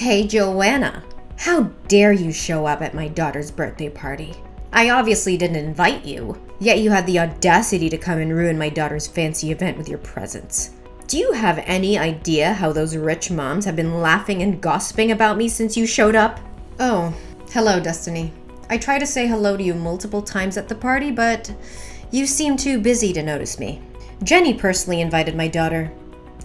Hey, Joanna, how dare you show up at my daughter's birthday party? I obviously didn't invite you, yet you had the audacity to come and ruin my daughter's fancy event with your presence. Do you have any idea how those rich moms have been laughing and gossiping about me since you showed up? Oh, hello, Destiny. I tried to say hello to you multiple times at the party, but you seemed too busy to notice me. Jenny personally invited my daughter,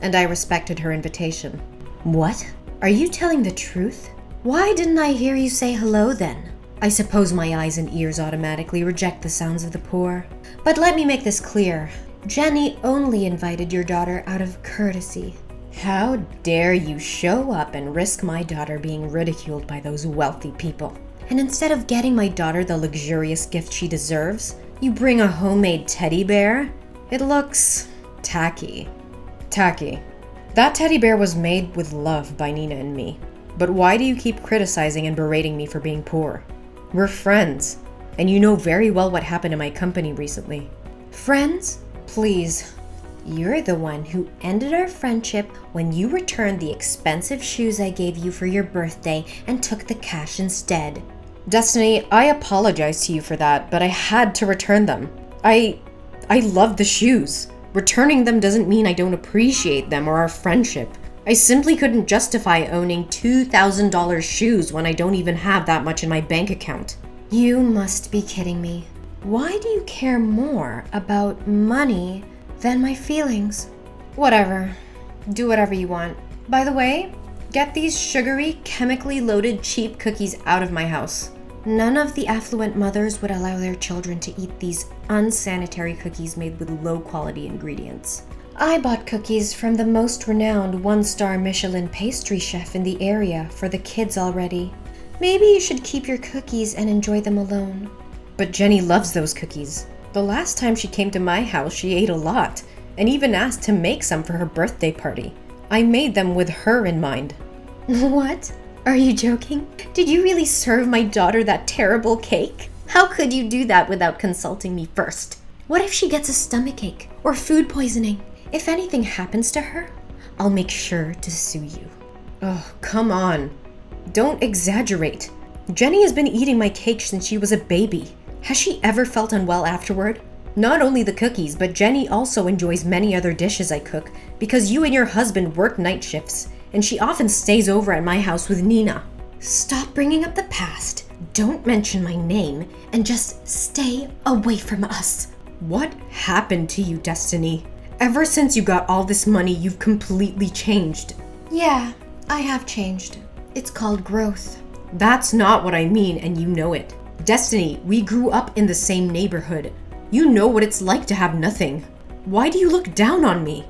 and I respected her invitation. What? Are you telling the truth? Why didn't I hear you say hello then? I suppose my eyes and ears automatically reject the sounds of the poor. But let me make this clear. Jenny only invited your daughter out of courtesy. How dare you show up and risk my daughter being ridiculed by those wealthy people? And instead of getting my daughter the luxurious gift she deserves, you bring a homemade teddy bear? It looks tacky. Tacky. That teddy bear was made with love by Nina and me. But why do you keep criticizing and berating me for being poor? We're friends, and you know very well what happened in my company recently. Friends? Please. You're the one who ended our friendship when you returned the expensive shoes I gave you for your birthday and took the cash instead. Destiny, I apologize to you for that, but I had to return them. I love the shoes. Returning them doesn't mean I don't appreciate them or our friendship. I simply couldn't justify owning $2,000 shoes when I don't even have that much in my bank account. You must be kidding me. Why do you care more about money than my feelings? Whatever. Do whatever you want. By the way, get these sugary, chemically loaded cheap cookies out of my house. None of the affluent mothers would allow their children to eat these unsanitary cookies made with low-quality ingredients. I bought cookies from the most renowned one-star Michelin pastry chef in the area for the kids already. Maybe you should keep your cookies and enjoy them alone. But Jenny loves those cookies. The last time she came to my house, she ate a lot, and even asked to make some for her birthday party. I made them with her in mind. What? Are you joking? Did you really serve my daughter that terrible cake? How could you do that without consulting me first? What if she gets a stomachache or food poisoning? If anything happens to her, I'll make sure to sue you. Oh, come on. Don't exaggerate. Jenny has been eating my cake since she was a baby. Has she ever felt unwell afterward? Not only the cookies, but Jenny also enjoys many other dishes I cook because you and your husband work night shifts, and she often stays over at my house with Nina. Stop bringing up the past, don't mention my name, and just stay away from us. What happened to you, Destiny? Ever since you got all this money, you've completely changed. Yeah, I have changed. It's called growth. That's not what I mean, and you know it. Destiny, we grew up in the same neighborhood. You know what it's like to have nothing. Why do you look down on me?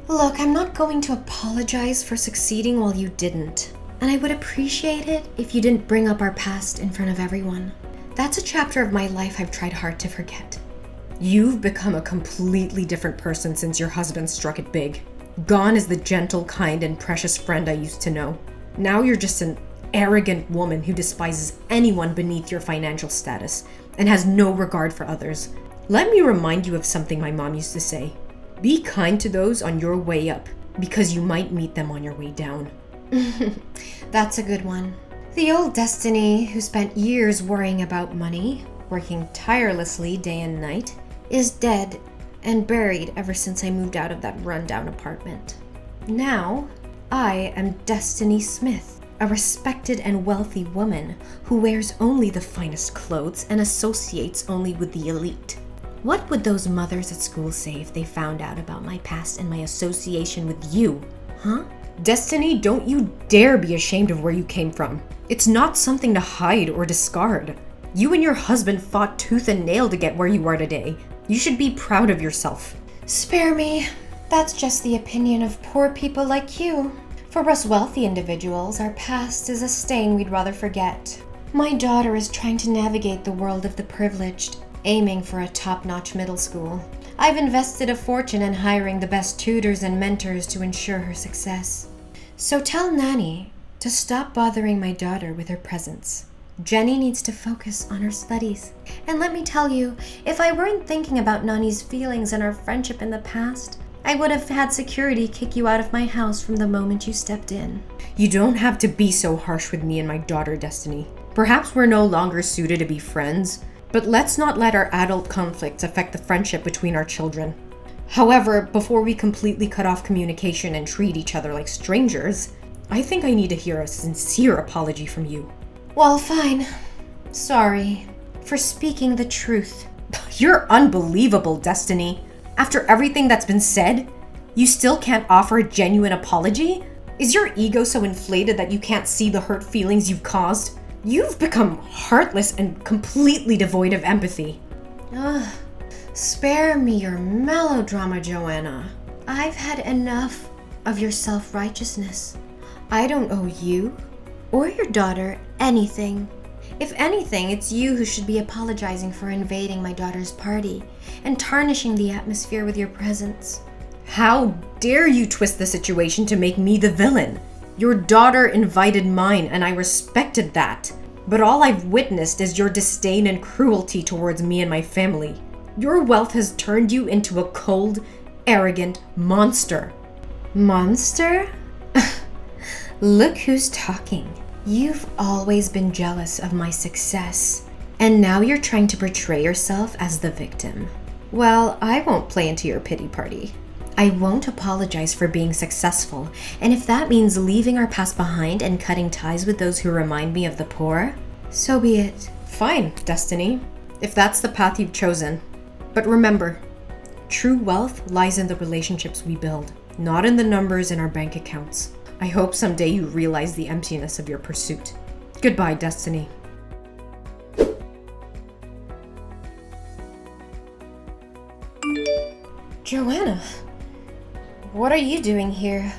Look, I'm not going to apologize for succeeding while you didn't. And I would appreciate it if you didn't bring up our past in front of everyone. That's a chapter of my life I've tried hard to forget. You've become a completely different person since your husband struck it big. Gone is the gentle, kind, and precious friend I used to know. Now you're just an arrogant woman who despises anyone beneath your financial status and has no regard for others. Let me remind you of something my mom used to say. Be kind to those on your way up, because you might meet them on your way down. That's a good one. The old Destiny, who spent years worrying about money, working tirelessly day and night, is dead and buried ever since I moved out of that rundown apartment. Now, I am Destiny Smith, a respected and wealthy woman who wears only the finest clothes and associates only with the elite. What would those mothers at school say if they found out about my past and my association with you? Huh? Destiny, don't you dare be ashamed of where you came from. It's not something to hide or discard. You and your husband fought tooth and nail to get where you are today. You should be proud of yourself. Spare me. That's just the opinion of poor people like you. For us wealthy individuals, our past is a stain we'd rather forget. My daughter is trying to navigate the world of the privileged, aiming for a top-notch middle school. I've invested a fortune in hiring the best tutors and mentors to ensure her success. So tell Nanny to stop bothering my daughter with her presence. Jenny needs to focus on her studies. And let me tell you, if I weren't thinking about Nani's feelings and our friendship in the past, I would have had security kick you out of my house from the moment you stepped in. You don't have to be so harsh with me and my daughter, Destiny. Perhaps we're no longer suited to be friends, but let's not let our adult conflicts affect the friendship between our children. However, before we completely cut off communication and treat each other like strangers, I think I need to hear a sincere apology from you. Well, fine. Sorry for speaking the truth. You're unbelievable, Destiny. After everything that's been said, you still can't offer a genuine apology? Is your ego so inflated that you can't see the hurt feelings you've caused? You've become heartless and completely devoid of empathy. Ugh. Spare me your melodrama, Joanna. I've had enough of your self-righteousness. I don't owe you or your daughter anything. If anything, it's you who should be apologizing for invading my daughter's party and tarnishing the atmosphere with your presence. How dare you twist the situation to make me the villain? Your daughter invited mine, and I respected that. But all I've witnessed is your disdain and cruelty towards me and my family. Your wealth has turned you into a cold, arrogant monster. Monster? Look who's talking. You've always been jealous of my success, and now you're trying to portray yourself as the victim. Well, I won't play into your pity party. I won't apologize for being successful, and if that means leaving our past behind and cutting ties with those who remind me of the poor, so be it. Fine, Destiny, if that's the path you've chosen. But remember, true wealth lies in the relationships we build, not in the numbers in our bank accounts. I hope someday you realize the emptiness of your pursuit. Goodbye, Destiny. Joanna, what are you doing here?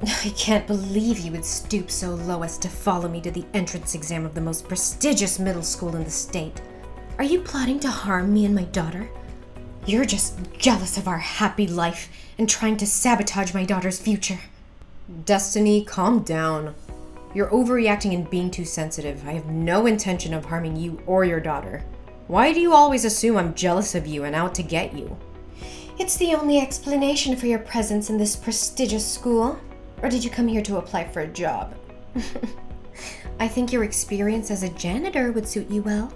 I can't believe you would stoop so low as to follow me to the entrance exam of the most prestigious middle school in the state. Are you plotting to harm me and my daughter? You're just jealous of our happy life and trying to sabotage my daughter's future. Destiny, calm down. You're overreacting and being too sensitive. I have no intention of harming you or your daughter. Why do you always assume I'm jealous of you and out to get you? It's the only explanation for your presence in this prestigious school. Or did you come here to apply for a job? I think your experience as a janitor would suit you well.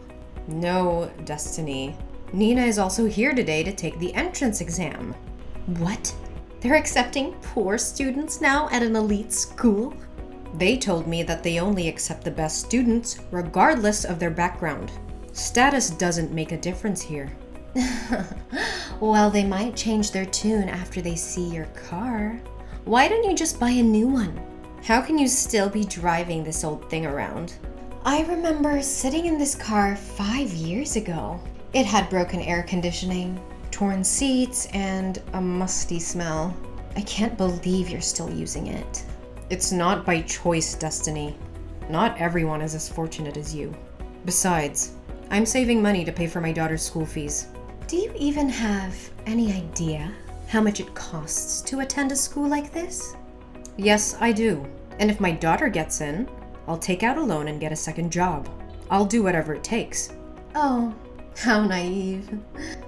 No, Destiny. Nina is also here today to take the entrance exam. What? They're accepting poor students now at an elite school? They told me that they only accept the best students, regardless of their background. Status doesn't make a difference here. Well, they might change their tune after they see your car. Why don't you just buy a new one? How can you still be driving this old thing around? I remember sitting in this car 5 years ago. It had broken air conditioning, torn seats, and a musty smell. I can't believe you're still using it. It's not by choice, Destiny. Not everyone is as fortunate as you. Besides, I'm saving money to pay for my daughter's school fees. Do you even have any idea how much it costs to attend a school like this? Yes, I do. And if my daughter gets in, I'll take out a loan and get a second job. I'll do whatever it takes. Oh, how naive.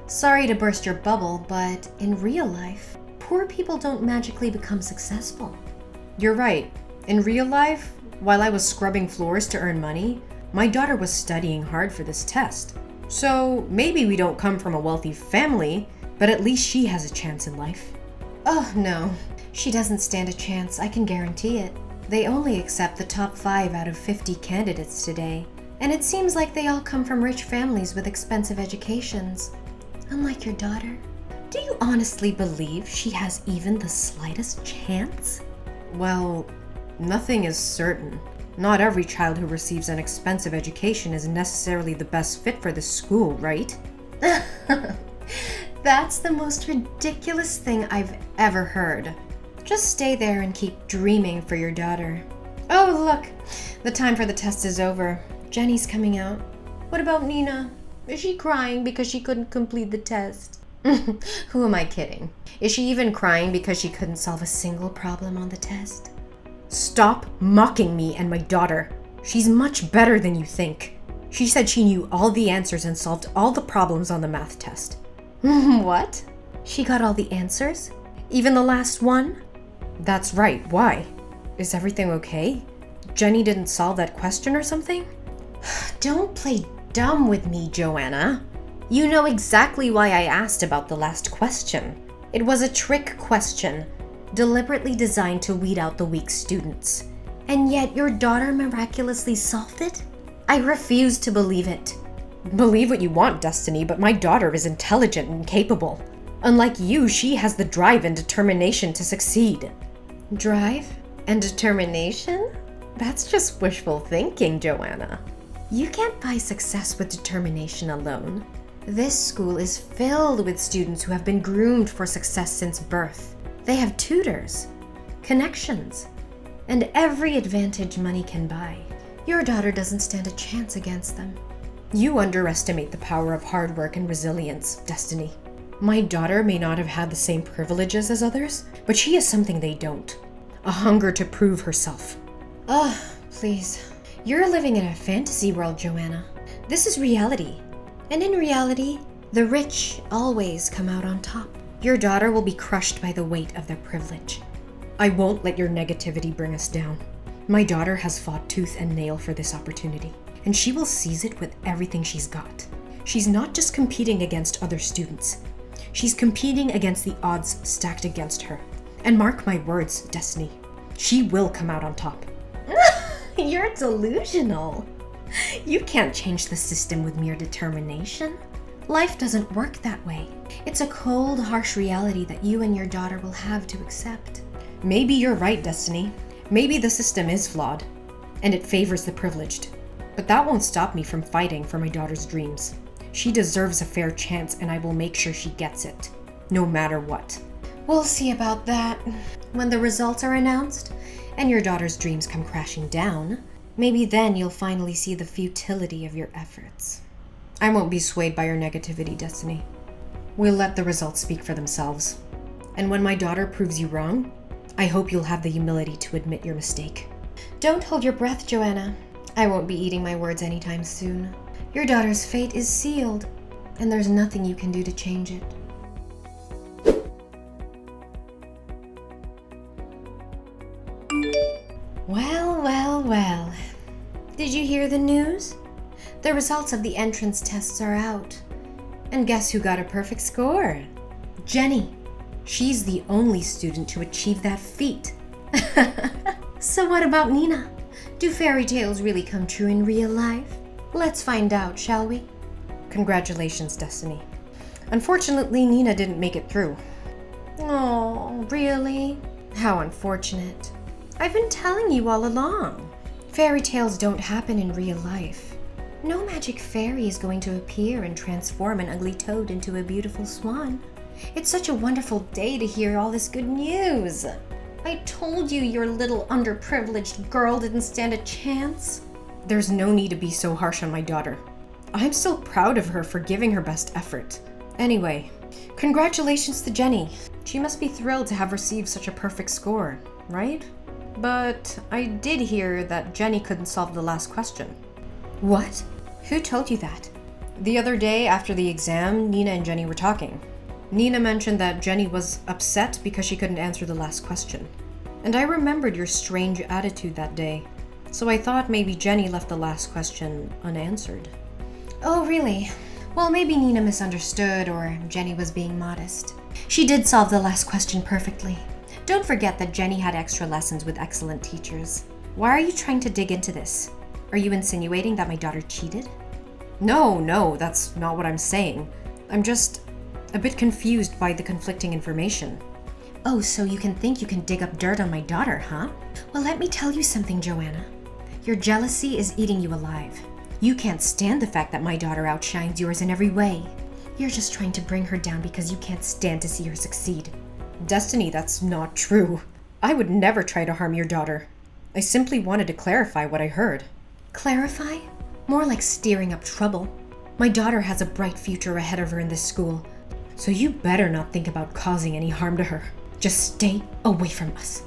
Sorry to burst your bubble, but in real life, poor people don't magically become successful. You're right. In real life, while I was scrubbing floors to earn money, my daughter was studying hard for this test. So maybe we don't come from a wealthy family, but at least she has a chance in life. Oh no, she doesn't stand a chance, I can guarantee it. They only accept the top 5 out of 50 candidates today. And it seems like they all come from rich families with expensive educations. Unlike your daughter. Do you honestly believe she has even the slightest chance? Well, nothing is certain. Not every child who receives an expensive education is necessarily the best fit for this school, right? That's the most ridiculous thing I've ever heard. Just stay there and keep dreaming for your daughter. Oh, look, the time for the test is over. Jenny's coming out. What about Nina? Is she crying because she couldn't complete the test? Who am I kidding? Is she even crying because she couldn't solve a single problem on the test? Stop mocking me and my daughter. She's much better than you think. She said she knew all the answers and solved all the problems on the math test. What? She got all the answers? Even the last one? That's right, why? Is everything okay? Jenny didn't solve that question or something? Don't play dumb with me, Joanna. You know exactly why I asked about the last question. It was a trick question, deliberately designed to weed out the weak students. And yet your daughter miraculously solved it? I refuse to believe it. Believe what you want, Destiny, but my daughter is intelligent and capable. Unlike you, she has the drive and determination to succeed. Drive and determination? That's just wishful thinking, Joanna. You can't buy success with determination alone. This school is filled with students who have been groomed for success since birth. They have tutors, connections, and every advantage money can buy. Your daughter doesn't stand a chance against them. You underestimate the power of hard work and resilience, Destiny. My daughter may not have had the same privileges as others, but she has something they don't. A hunger to prove herself. Please. You're living in a fantasy world, Joanna. This is reality. And in reality, the rich always come out on top. Your daughter will be crushed by the weight of their privilege. I won't let your negativity bring us down. My daughter has fought tooth and nail for this opportunity, and she will seize it with everything she's got. She's not just competing against other students. She's competing against the odds stacked against her. And mark my words, Destiny, she will come out on top. You're delusional. You can't change the system with mere determination. Life doesn't work that way. It's a cold, harsh reality that you and your daughter will have to accept. Maybe you're right, Destiny. Maybe the system is flawed, and it favors the privileged. But that won't stop me from fighting for my daughter's dreams. She deserves a fair chance, and I will make sure she gets it, no matter what. We'll see about that. When the results are announced, and your daughter's dreams come crashing down, maybe then you'll finally see the futility of your efforts. I won't be swayed by your negativity, Destiny. We'll let the results speak for themselves. And when my daughter proves you wrong, I hope you'll have the humility to admit your mistake. Don't hold your breath, Joanna. I won't be eating my words anytime soon. Your daughter's fate is sealed, and there's nothing you can do to change it. Well. Did you hear the news? The results of the entrance tests are out. And guess who got a perfect score? Jenny. She's the only student to achieve that feat. So what about Nina? Do fairy tales really come true in real life? Let's find out, shall we? Congratulations, Destiny. Unfortunately, Nina didn't make it through. Oh, really? How unfortunate. I've been telling you all along. Fairy tales don't happen in real life. No magic fairy is going to appear and transform an ugly toad into a beautiful swan. It's such a wonderful day to hear all this good news. I told you your little underprivileged girl didn't stand a chance. There's no need to be so harsh on my daughter. I'm still proud of her for giving her best effort. Anyway, congratulations to Jenny. She must be thrilled to have received such a perfect score, right? But I did hear that Jenny couldn't solve the last question. What? Who told you that? The other day after the exam, Nina and Jenny were talking. Nina mentioned that Jenny was upset because she couldn't answer the last question. And I remembered your strange attitude that day, so I thought maybe Jenny left the last question unanswered. Oh, really? Well, maybe Nina misunderstood, or Jenny was being modest. She did solve the last question perfectly. Don't forget that Jenny had extra lessons with excellent teachers. Why are you trying to dig into this? Are you insinuating that my daughter cheated? No, that's not what I'm saying. I'm just a bit confused by the conflicting information. Oh, so you think you can dig up dirt on my daughter, huh? Well, let me tell you something, Joanna. Your jealousy is eating you alive. You can't stand the fact that my daughter outshines yours in every way. You're just trying to bring her down because you can't stand to see her succeed. Destiny, that's not true. I would never try to harm your daughter. I simply wanted to clarify what I heard. Clarify? More like stirring up trouble. My daughter has a bright future ahead of her in this school, so you better not think about causing any harm to her. Just stay away from us.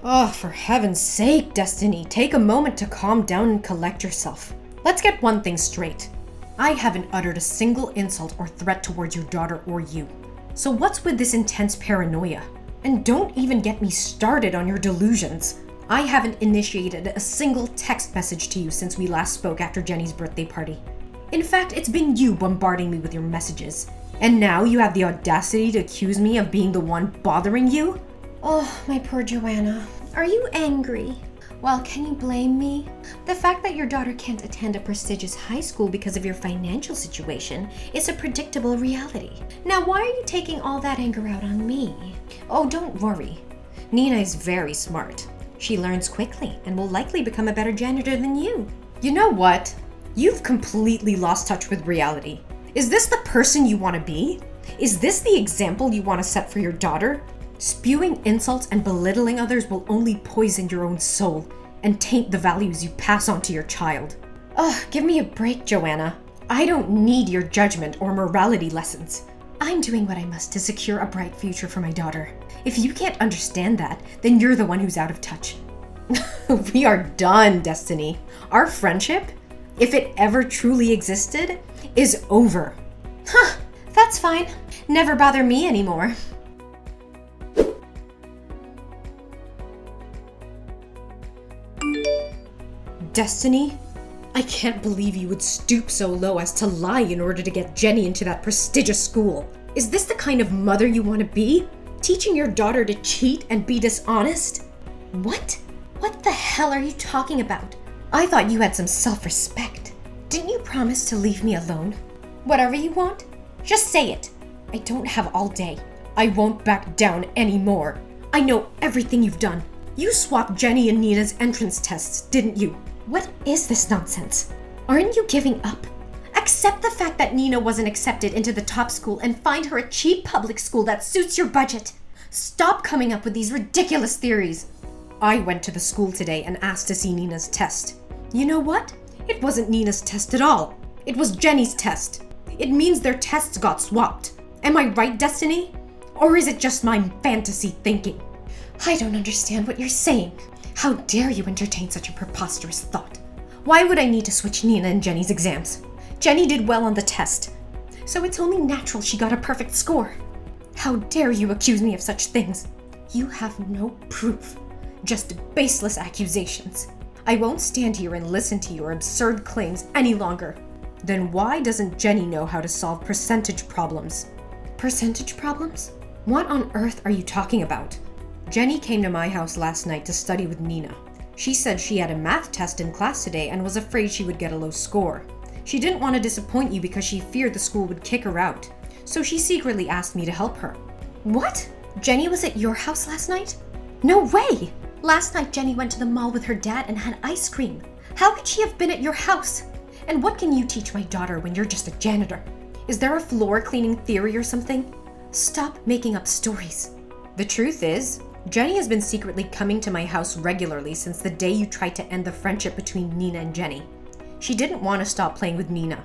Oh, for heaven's sake, Destiny, take a moment to calm down and collect yourself. Let's get one thing straight. I haven't uttered a single insult or threat towards your daughter or you. So what's with this intense paranoia? And don't even get me started on your delusions. I haven't initiated a single text message to you since we last spoke after Jenny's birthday party. In fact, it's been you bombarding me with your messages. And now you have the audacity to accuse me of being the one bothering you? Oh, my poor Joanna. Are you angry? Well, can you blame me? The fact that your daughter can't attend a prestigious high school because of your financial situation is a predictable reality. Now, why are you taking all that anger out on me? Oh, don't worry. Nina is very smart. She learns quickly and will likely become a better janitor than you. You know what? You've completely lost touch with reality. Is this the person you want to be? Is this the example you want to set for your daughter? Spewing insults and belittling others will only poison your own soul and taint the values you pass on to your child. Ugh, give me a break, Joanna. I don't need your judgment or morality lessons. I'm doing what I must to secure a bright future for my daughter. If you can't understand that, then you're the one who's out of touch. We are done, Destiny. Our friendship, if it ever truly existed, is over. Huh, that's fine. Never bother me anymore. Destiny? I can't believe you would stoop so low as to lie in order to get Jenny into that prestigious school. Is this the kind of mother you want to be? Teaching your daughter to cheat and be dishonest? What? What the hell are you talking about? I thought you had some self-respect. Didn't you promise to leave me alone? Whatever you want, just say it. I don't have all day. I won't back down anymore. I know everything you've done. You swapped Jenny and Nina's entrance tests, didn't you? What is this nonsense? Aren't you giving up? Accept the fact that Nina wasn't accepted into the top school and find her a cheap public school that suits your budget. Stop coming up with these ridiculous theories. I went to the school today and asked to see Nina's test. You know what? It wasn't Nina's test at all. It was Jenny's test. It means their tests got swapped. Am I right, Destiny? Or is it just my fantasy thinking? I don't understand what you're saying. How dare you entertain such a preposterous thought? Why would I need to switch Nina and Jenny's exams? Jenny did well on the test, so it's only natural she got a perfect score. How dare you accuse me of such things? You have no proof, just baseless accusations. I won't stand here and listen to your absurd claims any longer. Then why doesn't Jenny know how to solve percentage problems? Percentage problems? What on earth are you talking about? Jenny came to my house last night to study with Nina. She said she had a math test in class today and was afraid she would get a low score. She didn't want to disappoint you because she feared the school would kick her out, so she secretly asked me to help her. What? Jenny was at your house last night? No way! Last night Jenny went to the mall with her dad and had ice cream. How could she have been at your house? And what can you teach my daughter when you're just a janitor? Is there a floor cleaning theory or something? Stop making up stories. The truth is, Jenny has been secretly coming to my house regularly since the day you tried to end the friendship between Nina and Jenny. She didn't want to stop playing with Nina,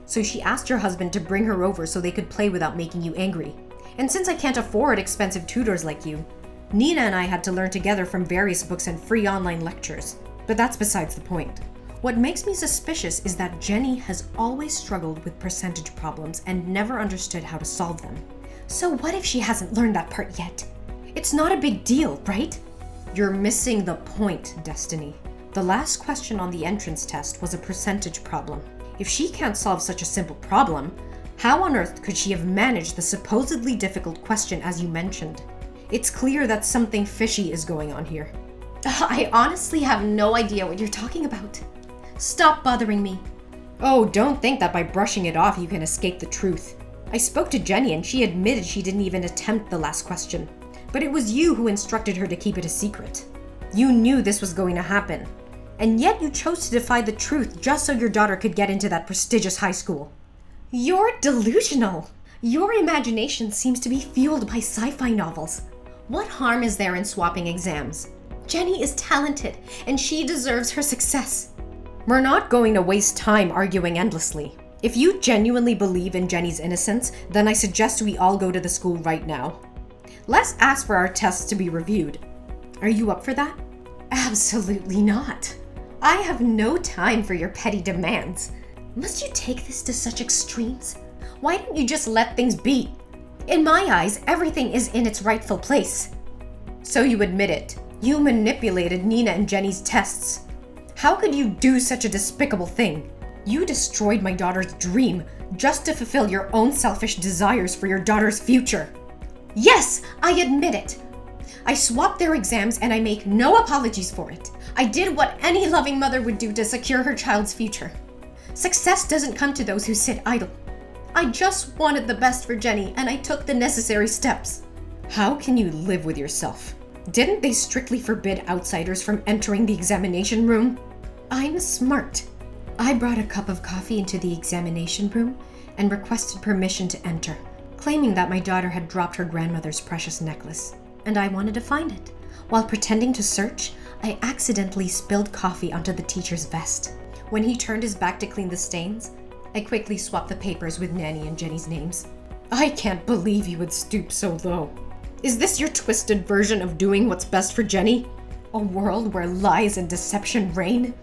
so she asked your husband to bring her over so they could play without making you angry. And since I can't afford expensive tutors like you, Nina and I had to learn together from various books and free online lectures. But that's besides the point. What makes me suspicious is that Jenny has always struggled with percentage problems and never understood how to solve them. So what if she hasn't learned that part yet? It's not a big deal, right? You're missing the point, Destiny. The last question on the entrance test was a percentage problem. If she can't solve such a simple problem, how on earth could she have managed the supposedly difficult question as you mentioned? It's clear that something fishy is going on here. I honestly have no idea what you're talking about. Stop bothering me. Oh, don't think that by brushing it off you can escape the truth. I spoke to Jenny and she admitted she didn't even attempt the last question. But it was you who instructed her to keep it a secret. You knew this was going to happen. And yet you chose to defy the truth just so your daughter could get into that prestigious high school. You're delusional. Your imagination seems to be fueled by sci-fi novels. What harm is there in swapping exams? Jenny is talented, and she deserves her success. We're not going to waste time arguing endlessly. If you genuinely believe in Jenny's innocence, then I suggest we all go to the school right now. Let's ask for our tests to be reviewed. Are you up for that? Absolutely not. I have no time for your petty demands. Must you take this to such extremes? Why don't you just let things be? In my eyes, everything is in its rightful place. So you admit it. You manipulated Nina and Jenny's tests. How could you do such a despicable thing? You destroyed my daughter's dream just to fulfill your own selfish desires for your daughter's future. Yes, I admit it. I swapped their exams and I make no apologies for it. I did what any loving mother would do to secure her child's future. Success doesn't come to those who sit idle. I just wanted the best for Jenny and I took the necessary steps. How can you live with yourself? Didn't they strictly forbid outsiders from entering the examination room? I'm smart. I brought a cup of coffee into the examination room and requested permission to enter, claiming that my daughter had dropped her grandmother's precious necklace, and I wanted to find it. While pretending to search, I accidentally spilled coffee onto the teacher's vest. When he turned his back to clean the stains, I quickly swapped the papers with Nanny and Jenny's names. I can't believe you would stoop so low. Is this your twisted version of doing what's best for Jenny? A world where lies and deception reign?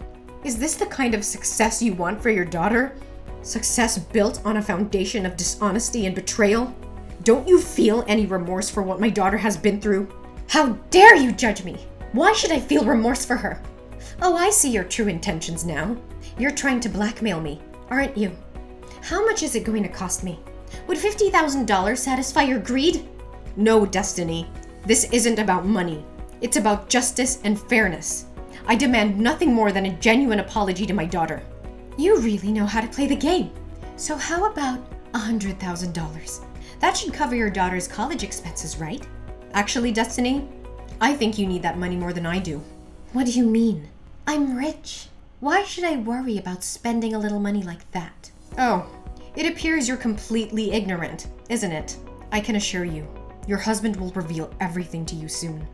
Is this the kind of success you want for your daughter? Success built on a foundation of dishonesty and betrayal? Don't you feel any remorse for what my daughter has been through? How dare you judge me? Why should I feel remorse for her? Oh, I see your true intentions now. You're trying to blackmail me, aren't you? How much is it going to cost me? Would $50,000 satisfy your greed? No, Destiny. This isn't about money. It's about justice and fairness. I demand nothing more than a genuine apology to my daughter. You really know how to play the game. So how about $100,000? That should cover your daughter's college expenses, right? Actually, Destiny, I think you need that money more than I do. What do you mean? I'm rich. Why should I worry about spending a little money like that? Oh, it appears you're completely ignorant, isn't it? I can assure you, your husband will reveal everything to you soon.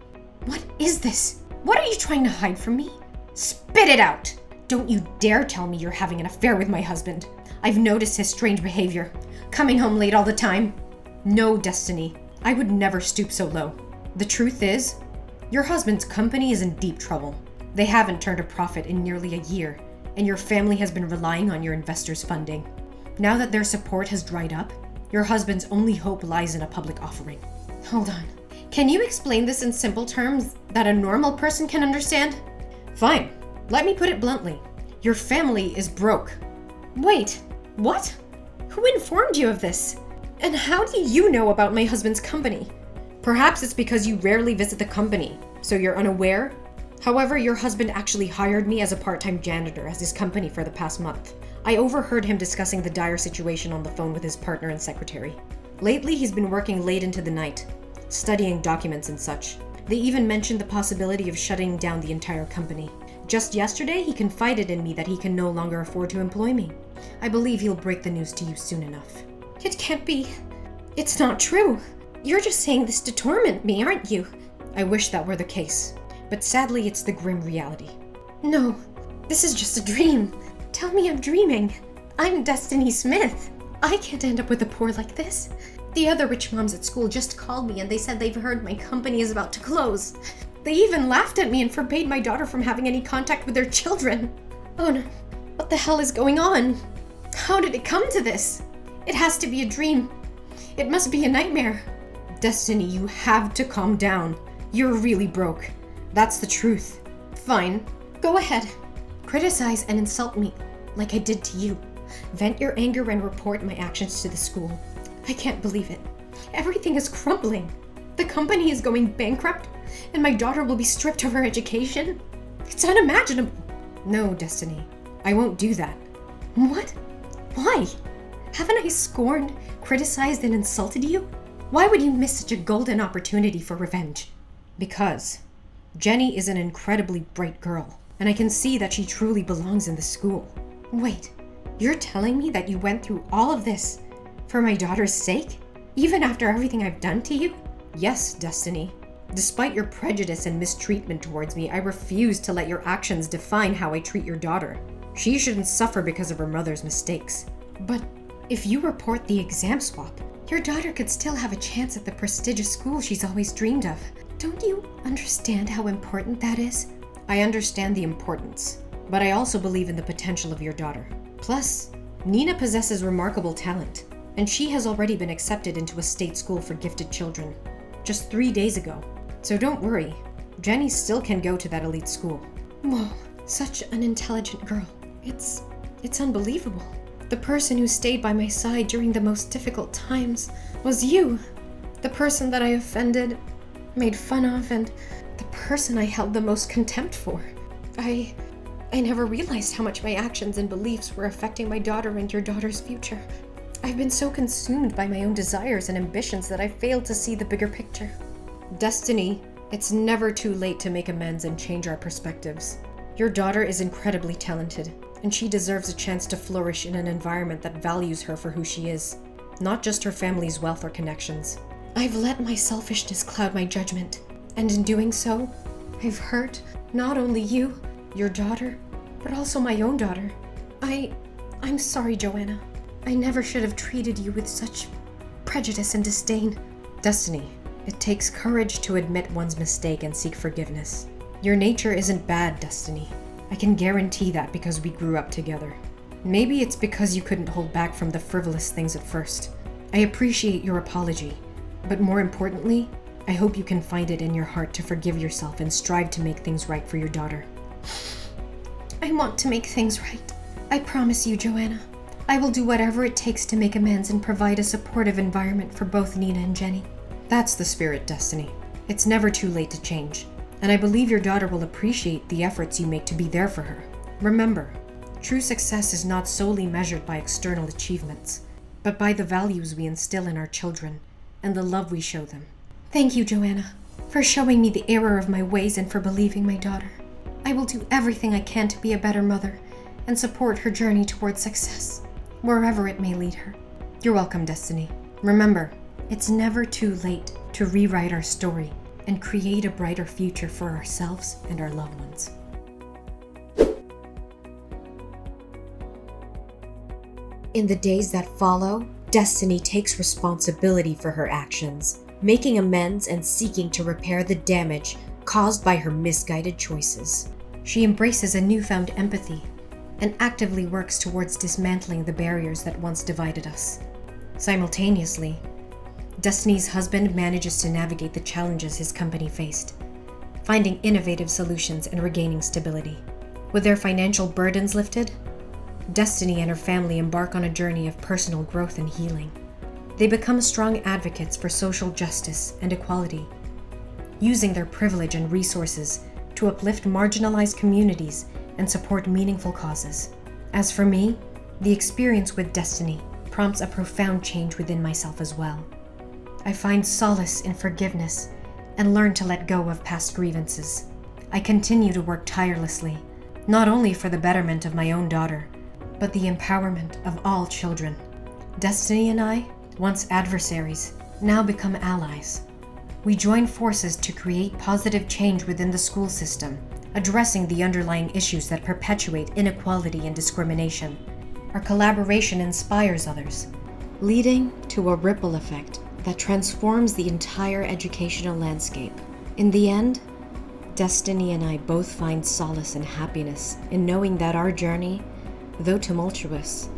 What is this? What are you trying to hide from me? Spit it out! Don't you dare tell me you're having an affair with my husband. I've noticed his strange behavior, coming home late all the time. No, Destiny, I would never stoop so low. The truth is, your husband's company is in deep trouble. They haven't turned a profit in nearly a year, and your family has been relying on your investors' funding. Now that their support has dried up, your husband's only hope lies in a public offering. Hold on. Can you explain this in simple terms that a normal person can understand? Fine. Let me put it bluntly. Your family is broke. Wait, what? Who informed you of this? And how do you know about my husband's company? Perhaps it's because you rarely visit the company, so you're unaware? However, your husband actually hired me as a part-time janitor at his company for the past month. I overheard him discussing the dire situation on the phone with his partner and secretary. Lately, he's been working late into the night, studying documents and such. They even mentioned the possibility of shutting down the entire company. Just yesterday, he confided in me that he can no longer afford to employ me. I believe he'll break the news to you soon enough. It can't be. It's not true. You're just saying this to torment me, aren't you? I wish that were the case, but sadly it's the grim reality. No, this is just a dream. Tell me I'm dreaming. I'm Destiny Smith. I can't end up with the poor like this. The other rich moms at school just called me and they said they've heard my company is about to close. They even laughed at me and forbade my daughter from having any contact with their children. Oh no, what the hell is going on? How did it come to this? It has to be a dream. It must be a nightmare. Destiny, you have to calm down. You're really broke. That's the truth. Fine, go ahead. Criticize and insult me, like I did to you. Vent your anger and report my actions to the school. I can't believe it. Everything is crumbling. The company is going bankrupt, and my daughter will be stripped of her education. It's unimaginable. No, Destiny, I won't do that. What? Why? Haven't I scorned, criticized, and insulted you? Why would you miss such a golden opportunity for revenge? Because Jenny is an incredibly bright girl, and I can see that she truly belongs in the school. Wait, you're telling me that you went through all of this for my daughter's sake? Even after everything I've done to you? Yes, Destiny. Despite your prejudice and mistreatment towards me, I refuse to let your actions define how I treat your daughter. She shouldn't suffer because of her mother's mistakes. But if you report the exam swap, your daughter could still have a chance at the prestigious school she's always dreamed of. Don't you understand how important that is? I understand the importance, but I also believe in the potential of your daughter. Plus, Nina possesses remarkable talent, and she has already been accepted into a state school for gifted children. Just 3 days ago. So don't worry, Jenny still can go to that elite school. Whoa, such an intelligent girl. It's unbelievable. The person who stayed by my side during the most difficult times was you. The person that I offended, made fun of, and the person I held the most contempt for. I never realized how much my actions and beliefs were affecting my daughter and your daughter's future. I've been so consumed by my own desires and ambitions that I failed to see the bigger picture. Destiny, it's never too late to make amends and change our perspectives. Your daughter is incredibly talented, and she deserves a chance to flourish in an environment that values her for who she is, not just her family's wealth or connections. I've let my selfishness cloud my judgment, and in doing so, I've hurt not only you, your daughter, but also my own daughter. I'm sorry, Joanna. I never should have treated you with such prejudice and disdain. Destiny, it takes courage to admit one's mistake and seek forgiveness. Your nature isn't bad, Destiny. I can guarantee that because we grew up together. Maybe it's because you couldn't hold back from the frivolous things at first. I appreciate your apology, but more importantly, I hope you can find it in your heart to forgive yourself and strive to make things right for your daughter. I want to make things right. I promise you, Joanna. I will do whatever it takes to make amends and provide a supportive environment for both Nina and Jenny. That's the spirit, Destiny. It's never too late to change, and I believe your daughter will appreciate the efforts you make to be there for her. Remember, true success is not solely measured by external achievements, but by the values we instill in our children and the love we show them. Thank you, Joanna, for showing me the error of my ways and for believing my daughter. I will do everything I can to be a better mother and support her journey towards success, wherever it may lead her. You're welcome, Destiny. Remember, it's never too late to rewrite our story and create a brighter future for ourselves and our loved ones. In the days that follow, Destiny takes responsibility for her actions, making amends and seeking to repair the damage caused by her misguided choices. She embraces a newfound empathy and actively works towards dismantling the barriers that once divided us. Simultaneously, Destiny's husband manages to navigate the challenges his company faced, finding innovative solutions and regaining stability. With their financial burdens lifted, Destiny and her family embark on a journey of personal growth and healing. They become strong advocates for social justice and equality, using their privilege and resources to uplift marginalized communities and support meaningful causes. As for me, the experience with Destiny prompts a profound change within myself as well. I find solace in forgiveness and learn to let go of past grievances. I continue to work tirelessly, not only for the betterment of my own daughter, but the empowerment of all children. Destiny and I, once adversaries, now become allies. We join forces to create positive change within the school system, addressing the underlying issues that perpetuate inequality and discrimination. Our collaboration inspires others, leading to a ripple effect that transforms the entire educational landscape. In the end, Destiny and I both find solace and happiness in knowing that our journey, though tumultuous,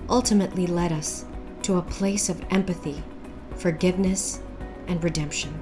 ultimately led us to a place of empathy, forgiveness, and redemption.